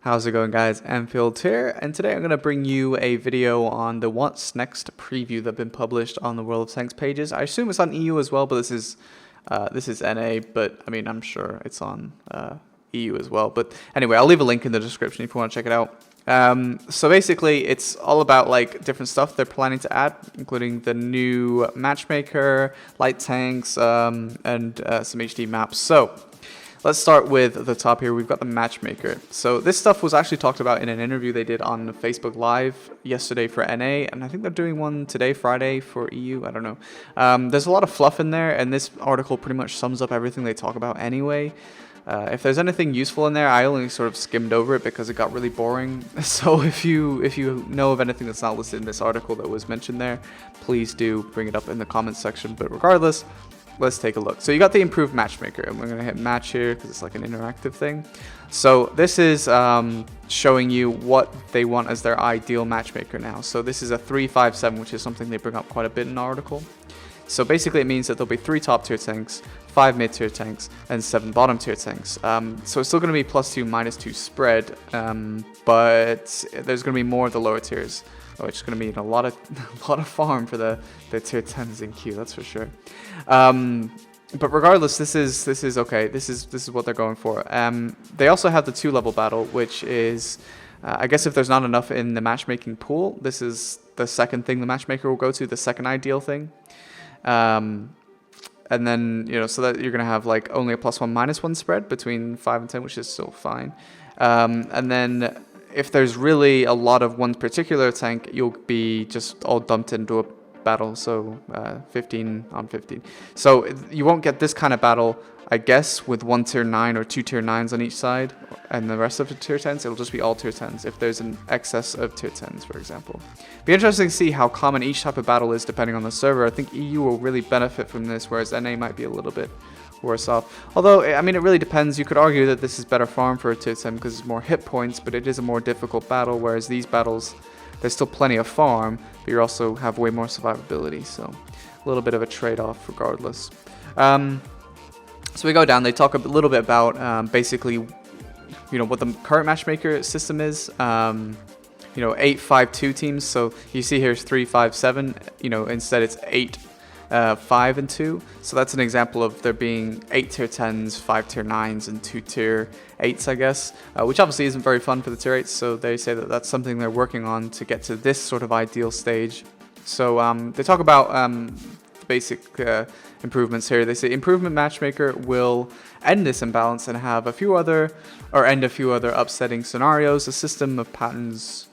How's it going, guys? Anfield here, and today I'm going to bring you a video on the What's Next preview that's been published on the World of Tanks pages. I assume it's on EU as well, but this is NA, but I mean, I'm sure it's on EU as well. But anyway, I'll leave a link in the description if you want to check it out. So basically, it's all about like different stuff they're planning to add, including the new Matchmaker, light tanks, and some HD maps. So let's start with the top here. We've got the Matchmaker. So this stuff was actually talked about in an interview they did on Facebook Live yesterday for NA, and I think they're doing one today, Friday, for EU. I don't know. There's a lot of fluff in there, and this article pretty much sums up everything they talk about anyway. If there's anything useful in there, I only sort of skimmed over it because it got really boring. So if you know of anything that's not listed in this article that was mentioned there, please do bring it up in the comments section. But regardless, let's take a look. So you got the improved Matchmaker, and we're going to hit match here because it's like an interactive thing. So this is showing you what they want as their ideal Matchmaker now. So this is a 3-5-7, which is something they bring up quite a bit in the article. So basically it means that there'll be 3 top tier tanks, 5 mid tier tanks, and 7 bottom tier tanks. So it's still going to be +2, -2 spread, but there's going to be more of the lower tiers, which is going to mean a lot of farm for the tier 10s in queue, that's for sure. But regardless, this is okay. This is what they're going for. They also have the 2-level battle, which is, I guess if there's not enough in the matchmaking pool, this is the second thing the matchmaker will go to, the second ideal thing. And then, so that you're going to have like only a +1, -1 spread between 5 and 10, which is still fine. And then if there's really a lot of one particular tank, you'll be just all dumped into a battle, so 15 on 15. So you won't get this kind of battle, I guess, with 1 tier 9 or 2 tier 9s on each side, and the rest of the tier 10s, it'll just be all tier 10s if there's an excess of tier 10s, for example. Be interesting to see how common each type of battle is depending on the server. I think EU will really benefit from this, whereas NA might be a little bit worse off. Although, I mean, it really depends. You could argue that this is better farm for a tier 10 because it's more hit points, but it is a more difficult battle, whereas these battles, there's still plenty of farm, but you also have way more survivability, so a little bit of a trade-off regardless. So we go down, they talk a little bit about basically, what the current matchmaker system is. 8-5-2 teams, so you see here's 3-5-7, instead it's 8 5 and 2, so that's an example of there being 8 tier 10s, 5 tier 9s, and 2 tier 8s, I guess, which obviously isn't very fun for the tier 8s, so they say that that's something they're working on to get to this sort of ideal stage. So they talk about the basic improvements here. They say improvement matchmaker will end this imbalance and have end a few other upsetting scenarios, a system of patterns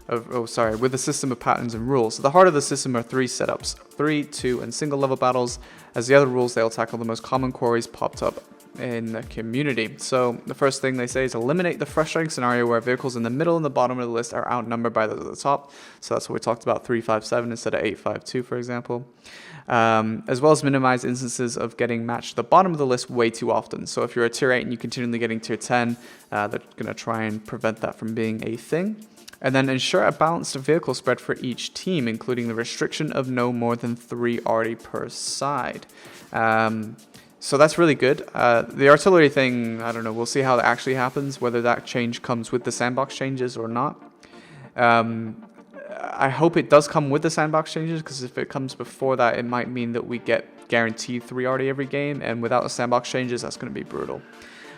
with a system of patterns and rules. So the heart of the system are 3 setups, 3, 2, and single level battles. As the other rules, they'll tackle the most common queries popped up in the community. So the first thing they say is eliminate the frustrating scenario where vehicles in the middle and the bottom of the list are outnumbered by those at the top. So that's what we talked about, 3-5-7 instead of 8-5-2, for example. As well as minimize instances of getting matched at the bottom of the list way too often. So if you're a tier 8 and you're continually getting tier 10, they're going to try and prevent that from being a thing. And then ensure a balanced vehicle spread for each team, including the restriction of no more than 3 arty per side. So that's really good. The artillery thing, I don't know, we'll see how that actually happens, whether that change comes with the sandbox changes or not. I hope it does come with the sandbox changes, because if it comes before that, it might mean that we get guaranteed 3 arty every game, and without the sandbox changes, that's going to be brutal.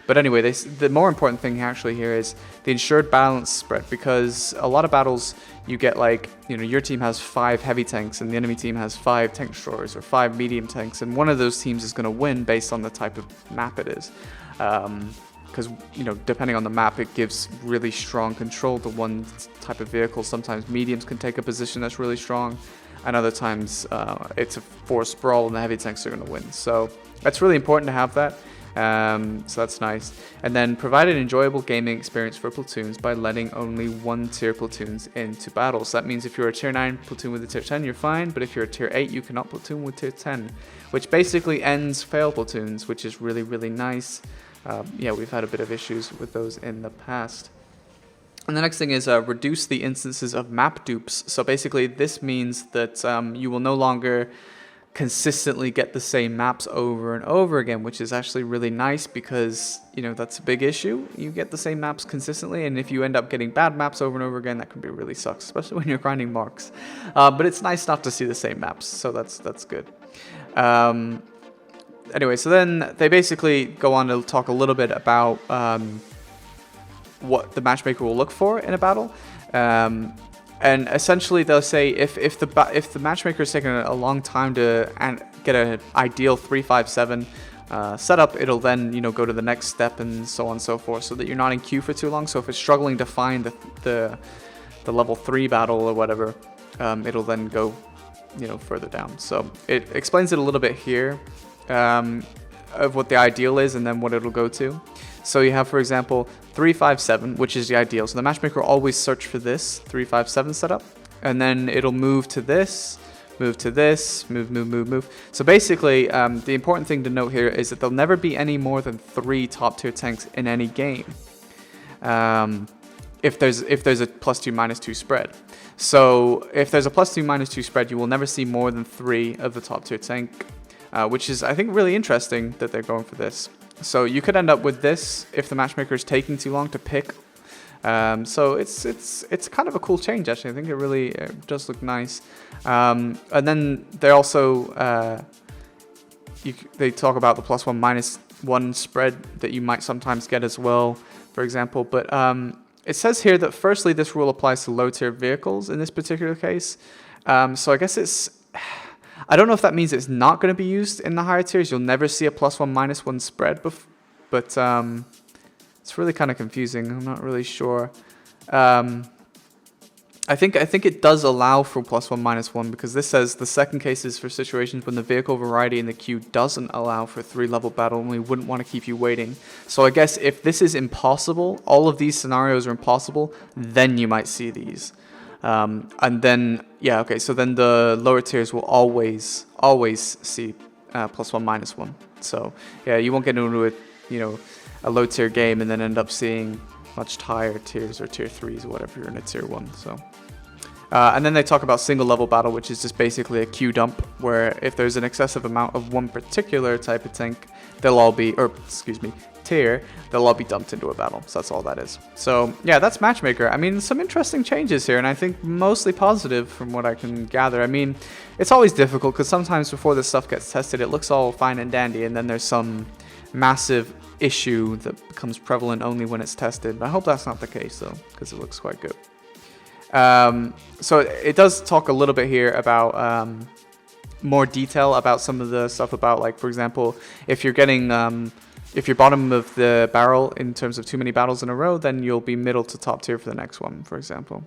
But anyway, the more important thing actually here is the ensured balance spread, because a lot of battles you get like, your team has 5 heavy tanks and the enemy team has 5 tank destroyers or 5 medium tanks, and one of those teams is going to win based on the type of map it is. Because, depending on the map, it gives really strong control to one type of vehicle. Sometimes mediums can take a position that's really strong, and other times it's a forced brawl and the heavy tanks are going to win. So that's really important to have that. So that's nice. And then provide an enjoyable gaming experience for platoons by letting only 1 tier platoons into battles. So that means if you're a tier 9 platoon with a tier 10, you're fine, but if you're a tier 8, you cannot platoon with tier 10, which basically ends fail platoons, which is really, really nice. Yeah, we've had a bit of issues with those in the past. And the next thing is reduce the instances of map dupes. So basically this means that you will no longer consistently get the same maps over and over again, which is actually really nice because, you know, that's a big issue. You get the same maps consistently, and if you end up getting bad maps over and over again, that can be really sucks, especially when you're grinding marks. But it's nice not to see the same maps, so that's good. Anyway, so then they basically go on to talk a little bit about what the matchmaker will look for in a battle. And essentially, they'll say if the matchmaker is taking a long time to get an ideal 3-5-7 setup, it'll then, you know, go to the next step and so on and so forth, so that you're not in queue for too long. So if it's struggling to find the level 3 battle or whatever, it'll then go, you know, further down. So it explains it a little bit here of what the ideal is and then what it'll go to. So you have, for example, 3-5-7, which is the ideal. So the matchmaker will always search for this 3-5-7 setup, and then it'll move to this, move to this, move. So basically, the important thing to note here is that there'll never be any more than 3 top tier tanks in any game. If there's a +2 -2 spread. So if there's a +2 -2 spread, you will never see more than 3 of the top tier tank, which is, I think, really interesting that they're going for this. So you could end up with this if the matchmaker is taking too long to pick. So it's kind of a cool change, actually. I think it really does look nice. And then they also they talk about the +1 -1 spread that you might sometimes get as well, for example. But it says here that firstly, this rule applies to low tier vehicles in this particular case. So I guess I don't know if that means it's not going to be used in the higher tiers. You'll never see a +1 -1 spread, but it's really kind of confusing. I'm not really sure. I think it does allow for +1 -1 because this says the second case is for situations when the vehicle variety in the queue doesn't allow for 3-level battle and we wouldn't want to keep you waiting. So I guess if this is impossible, all of these scenarios are impossible, then you might see these. And then, yeah, okay, so then the lower tiers will always see +1 -1. So, yeah, you won't get into a low tier game and then end up seeing much higher tiers or tier 3s or whatever you're in a tier 1. So, and then they talk about single level battle, which is just basically a queue dump, where if there's an excessive amount of one particular type of tank, tier, they'll all be dumped into a battle. So that's all that is. So yeah, that's Matchmaker. I mean, some interesting changes here, and I think mostly positive from what I can gather. I mean, it's always difficult because sometimes before this stuff gets tested, it looks all fine and dandy, and then there's some massive issue that becomes prevalent only when it's tested. But I hope that's not the case though, because it looks quite good. So it does talk a little bit here about more detail about some of the stuff about, like, for example, if you're getting if you're bottom of the barrel in terms of too many battles in a row, then you'll be middle to top tier for the next one, for example.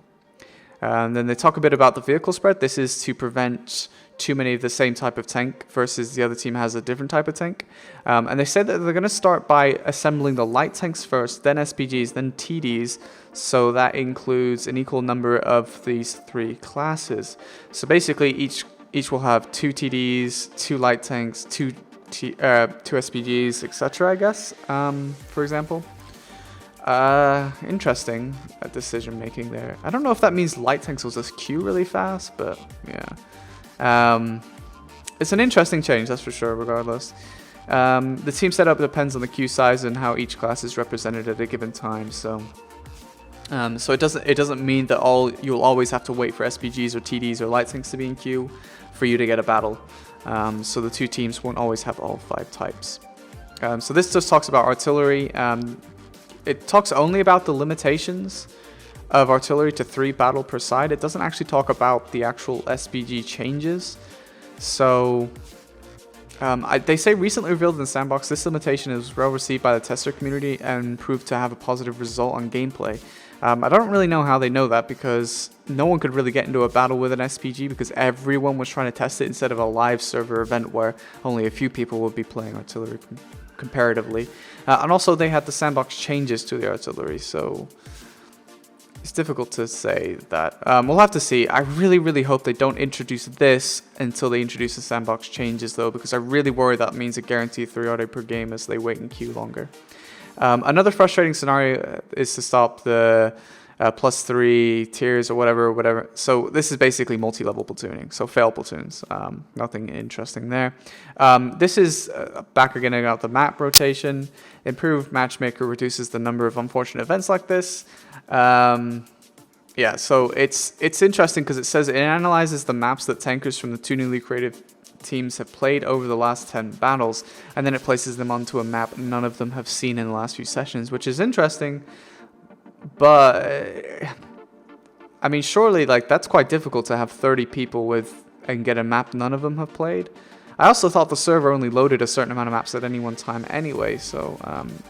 And then they talk a bit about the vehicle spread. This is to prevent too many of the same type of tank versus the other team has a different type of tank. And they said that they're going to start by assembling the light tanks first, then SPGs, then TDs. So that includes an equal number of these 3 classes. So basically each will have 2 TDs, 2 light tanks, 2 SPGs, etc., I guess, for example. Interesting decision making there. I don't know if that means light tanks will just queue really fast, but yeah. It's an interesting change, that's for sure, regardless. The team setup depends on the queue size and how each class is represented at a given time, so it doesn't mean that you'll always have to wait for SPGs or TDs or light tanks to be in queue for you to get a battle. So the 2 teams won't always have all 5 types. So this just talks about artillery. It talks only about the limitations of artillery to 3 battle per side. It doesn't actually talk about the actual SPG changes. So they say recently revealed in the sandbox, this limitation is well received by the tester community and proved to have a positive result on gameplay. I don't really know how they know that, because no one could really get into a battle with an SPG because everyone was trying to test it instead of a live server event where only a few people would be playing artillery comparatively. And also they had the sandbox changes to the artillery, so it's difficult to say that. We'll have to see. I really hope they don't introduce this until they introduce the sandbox changes though, because I really worry that means a guaranteed 3 auto per game as they wait in queue longer. Another frustrating scenario is to stop the +3 tiers or whatever. So this is basically multi-level platooning, so fail platoons. Nothing interesting there. This is back again about the map rotation. Improved Matchmaker reduces the number of unfortunate events like this. Yeah, so it's interesting because it says it analyzes the maps that tankers from the 2 newly created teams have played over the last 10 battles, and then it places them onto a map none of them have seen in the last few sessions, which is interesting. But I mean, surely like that's quite difficult to have 30 people and get a map none of them have played. I also thought the server only loaded a certain amount of maps at any one time anyway, so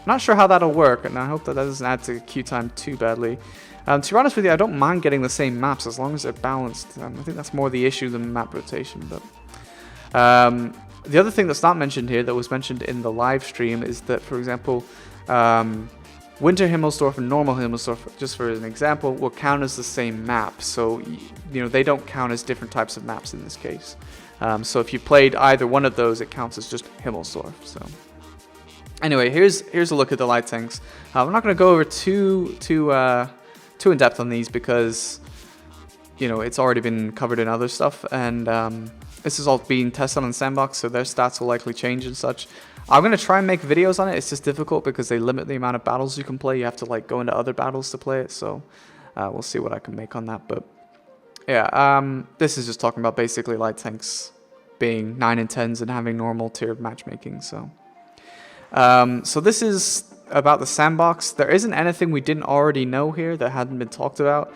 not sure how that'll work, and I hope that doesn't add to queue time too badly. To be honest with you, I don't mind getting the same maps as long as they're balanced. I think that's more the issue than map rotation. But the other thing that's not mentioned here that was mentioned in the live stream is that, for example, Winter Himmelsdorf and Normal Himmelsdorf, just for an example, will count as the same map. So, you know, they don't count as different types of maps in this case. So if you played either one of those, it counts as just Himmelsdorf. So anyway, here's a look at the light tanks. We're not going to go over too in depth on these because, you know, it's already been covered in other stuff, and this is all being tested on the sandbox, so their stats will likely change and such. I'm going to try and make videos on it. It's just difficult because they limit the amount of battles you can play. You have to like go into other battles to play it, so we'll see what I can make on that. But yeah, this is just talking about basically light tanks being 9 and 10s and having normal tiered matchmaking. So so this is about the sandbox. There isn't anything we didn't already know here that hadn't been talked about.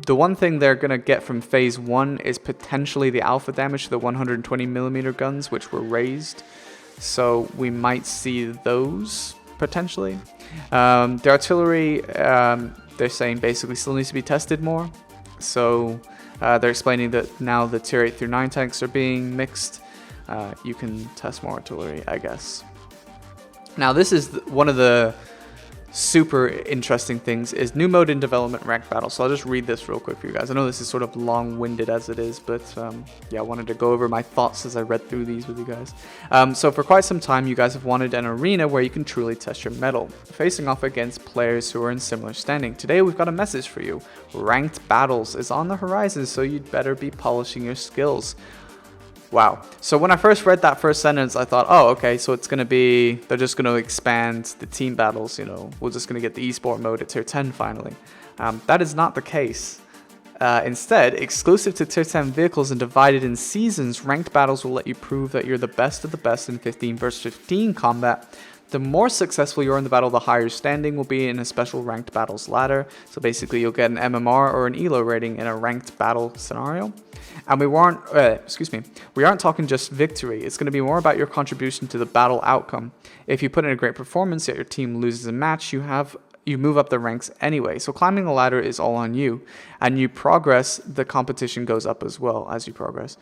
The one thing they're going to get from Phase 1 is potentially the alpha damage to the 120mm guns, which were raised. So we might see those, potentially. The artillery, they're saying basically still needs to be tested more. So they're explaining that now the Tier 8 through 9 tanks are being mixed. You can test more artillery, I guess. Now this is one of the super interesting things is new mode in development ranked battle. So I'll just read this real quick for you guys. I know this is sort of long-winded as it is, but yeah, I wanted to go over my thoughts as I read through these with you guys. So for quite some time, you guys have wanted an arena where you can truly test your mettle, facing off against players who are in similar standing. Today we've got a message for you. Ranked battles is on the horizon, so you'd better be polishing your skills. Wow. So when I first read that first sentence, I thought, oh, okay, so it's going to be, they're just going to expand the team battles, you know, we're just going to get the esport mode at Tier 10 finally. That is not the case. Instead, exclusive to Tier 10 vehicles and divided in seasons, ranked battles will let you prove that you're the best of the best in 15 versus 15 combat. The more successful you are in the battle, the higher your standing will be in a special ranked battles ladder. So basically, you'll get an MMR or an ELO rating in a ranked battle scenario. And we aren't talking just victory. It's going to be more about your contribution to the battle outcome. If you put in a great performance yet your team loses a match, you move up the ranks anyway. So climbing the ladder is all on you. And you progress, the competition goes up as well as you progress.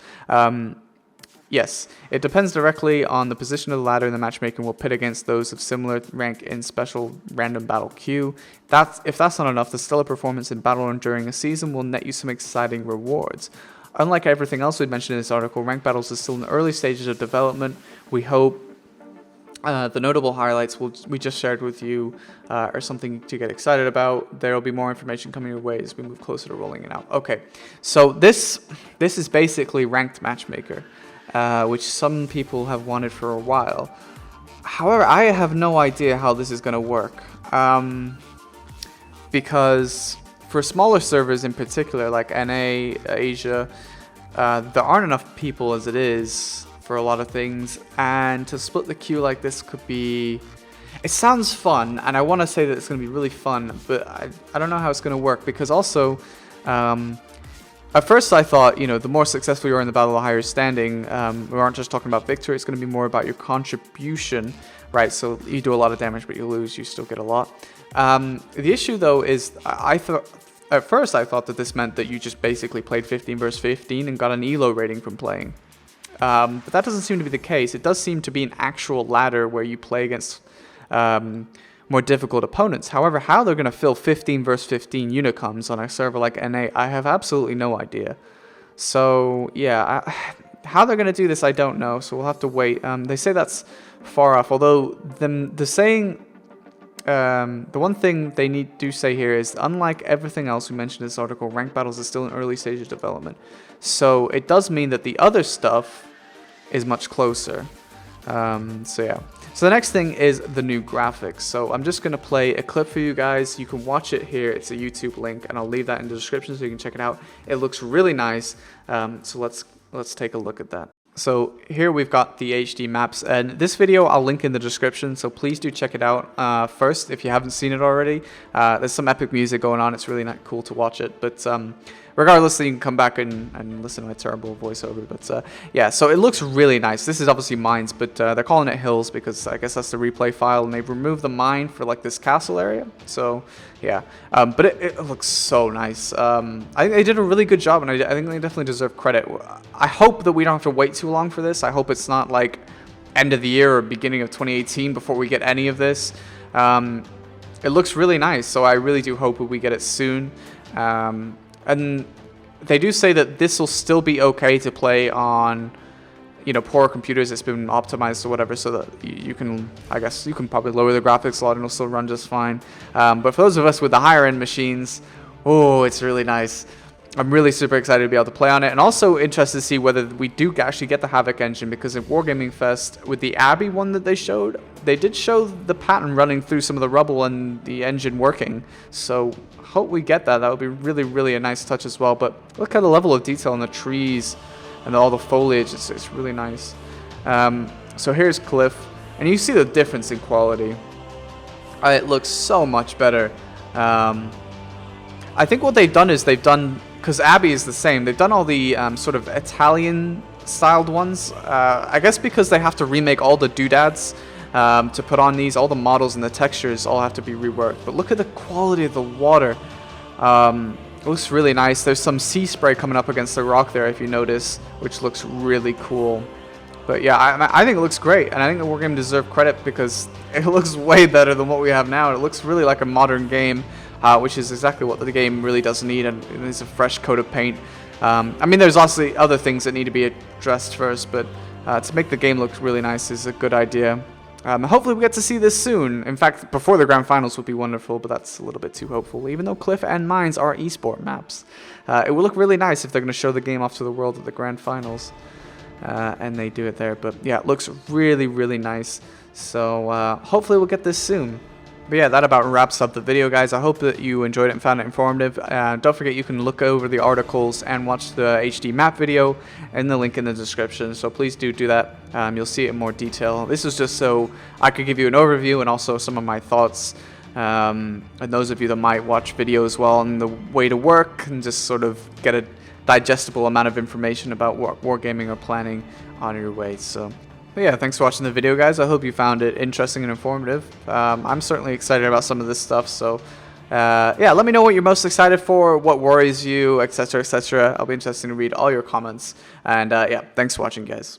Yes, it depends directly on the position of the ladder, and the matchmaking will pit against those of similar rank in special random battle queue. If that's not enough, the stellar performance in battle during a season will net you some exciting rewards. Unlike everything else we mentioned in this article, ranked battles is still in the early stages of development. We hope the notable highlights we just shared with you are something to get excited about. There will be more information coming your way as we move closer to rolling it out. Okay, so this is basically ranked matchmaker. Which some people have wanted for a while. However, I have no idea how this is going to work. Because for smaller servers in particular, like NA, Asia, there aren't enough people as it is for a lot of things. And to split the queue like this could be... It sounds fun, and I want to say that it's going to be really fun, but I don't know how it's going to work, because also... At first I thought, you know, the more successful you are in the battle, the higher standing. We aren't just talking about victory, it's going to be more about your contribution, right? So you do a lot of damage, but you lose, you still get a lot. The issue, though, is at first I thought that this meant that you just basically played 15 versus 15 and got an ELO rating from playing. But that doesn't seem to be the case. It does seem to be an actual ladder where you play against... more difficult opponents. However, how they're going to fill 15 versus 15 unicoms on a server like NA, I have absolutely no idea. So, yeah, how they're going to do this, I don't know, so we'll have to wait. They say that's far off, although the saying the one thing they do say here is, unlike everything else we mentioned in this article, ranked battles is still in early stage of development. So it does mean that the other stuff is much closer. So yeah. So the next thing is the new graphics. So I'm just going to play a clip for you guys. You can watch it here. It's a YouTube link, and I'll leave that in the description so you can check it out. It looks really nice. So let's take a look at that. So here we've got the HD maps, and this video I'll link in the description, so please do check it out first if you haven't seen it already. There's some epic music going on. It's really not cool to watch it, but regardless, you can come back and listen to my terrible voiceover. But yeah, so it looks really nice. This is obviously mines, but they're calling it hills because I guess that's the replay file, and they've removed the mine for like this castle area. So yeah, but it looks so nice. I think they did a really good job, and I think they definitely deserve credit. I hope that we don't have to wait too long for this. I hope it's not like end of the year or beginning of 2018 before we get any of this. It looks really nice, so I really do hope that we get it soon. And they do say that this will still be okay to play on, you know, poorer computers. It's been optimized or whatever, so that you can, I guess, you can probably lower the graphics a lot and it'll still run just fine. But for those of us with the higher end machines, oh, it's really nice. I'm really super excited to be able to play on it, and also interested to see whether we do actually get the Havoc engine, because in Wargaming Fest, with the Abbey one that they showed, they did show the pattern running through some of the rubble and the engine working. So hope we get that. That would be really, really a nice touch as well. But look at the level of detail on the trees and all the foliage. It's really nice. So here's Cliff, and you see the difference in quality. It looks so much better. I think what they've done is because Abbey is the same, they've done all the sort of Italian styled ones. I guess because they have to remake all the doodads to put on these, all the models and the textures all have to be reworked. But look at the quality of the water. It looks really nice. There's some sea spray coming up against the rock there, if you notice, which looks really cool. But yeah, I think it looks great, and I think the Wargame deserve credit because it looks way better than what we have now. It looks really like a modern game, which is exactly what the game really does need, and it needs a fresh coat of paint. I mean, there's also other things that need to be addressed first, but to make the game look really nice is a good idea. Hopefully we get to see this soon. In fact, before the grand finals would be wonderful, but that's a little bit too hopeful. Even though Cliff and Mines are esport maps, it would look really nice if they're going to show the game off to the world at the grand finals. And they do it there. But yeah, it looks really, really nice. So hopefully we'll get this soon. But yeah, that about wraps up the video, guys. I hope that you enjoyed it and found it informative. Don't forget you can look over the articles and watch the HD map video and the link in the description. So please do that. You'll see it in more detail. This is just so I could give you an overview and also some of my thoughts. And those of you that might watch videos well on the way to work and just sort of get a digestible amount of information about what wargaming or planning on your way. So. But yeah, thanks for watching the video, guys. I hope you found it interesting and informative. I'm certainly excited about some of this stuff, so yeah, let me know what you're most excited for, what worries you, etc., etc. I'll be interested to read all your comments. And yeah, thanks for watching, guys.